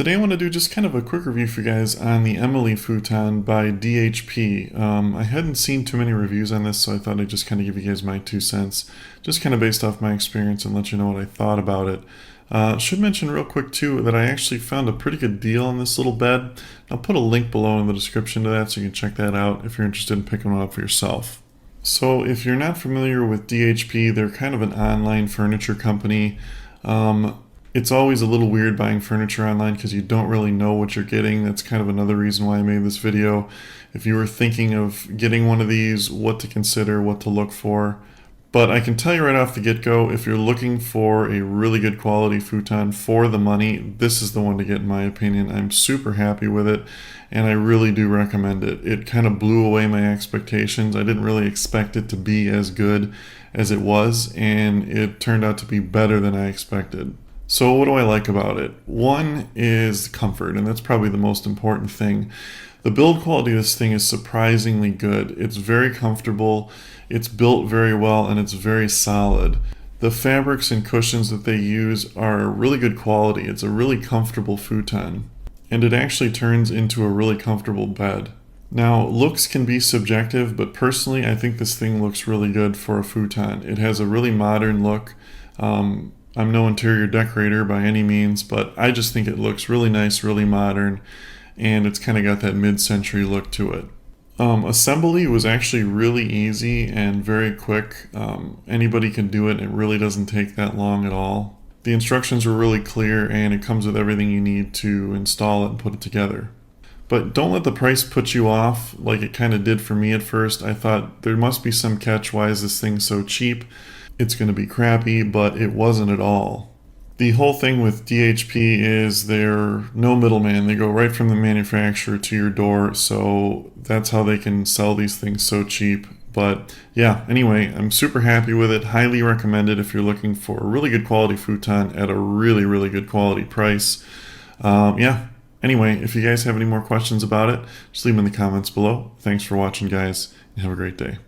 Today I want to do just kind of a quick review for you guys on the Emily Futon by DHP. I hadn't seen too many reviews on this, so I thought I'd just kind of give you guys my 2 cents, just kind of based off my experience and let you know what I thought about it. Should mention real quick too that I actually found a pretty good deal on this little bed. I'll put a link below in the description to that so you can check that out if you're interested in picking one up for yourself. So if you're not familiar with DHP, they're kind of an online furniture company. It's always a little weird buying furniture online because you don't really know what you're getting. That's kind of another reason why I made this video. If you were thinking of getting one of these, what to consider, what to look for. But I can tell you right off the get-go, if you're looking for a really good quality futon for the money, this is the one to get in my opinion. I'm super happy with it, and I really do recommend it. It kind of blew away my expectations. I didn't really expect it to be as good as it was, and it turned out to be better than I expected. So what do I like about it? One is comfort, and that's probably the most important thing. The build quality of this thing is surprisingly good. It's very comfortable, it's built very well, and it's very solid. The fabrics and cushions that they use are really good quality. It's a really comfortable futon, and it actually turns into a really comfortable bed. Now, looks can be subjective, but personally I think this thing looks really good for a futon. It has a really modern look. I'm no interior decorator by any means, but I just think it looks really nice, really modern, and it's kind of got that mid-century look to it. Assembly was actually really easy and very quick. Anybody can do it. It really doesn't take that long at all. The instructions were really clear, and it comes with everything you need to install it and put it together. But don't let the price put you off like it kind of did for me at first. I thought there must be some catch. Why is this thing so cheap? It's going to be crappy, but it wasn't at all. The whole thing with DHP is they're no middleman. They go right from the manufacturer to your door, so that's how they can sell these things so cheap. But yeah, anyway, I'm super happy with it. Highly recommend it if you're looking for a really good quality futon at a really, really good quality price. Yeah, anyway, if you guys have any more questions about it, just leave them in the comments below. Thanks for watching, guys, and have a great day.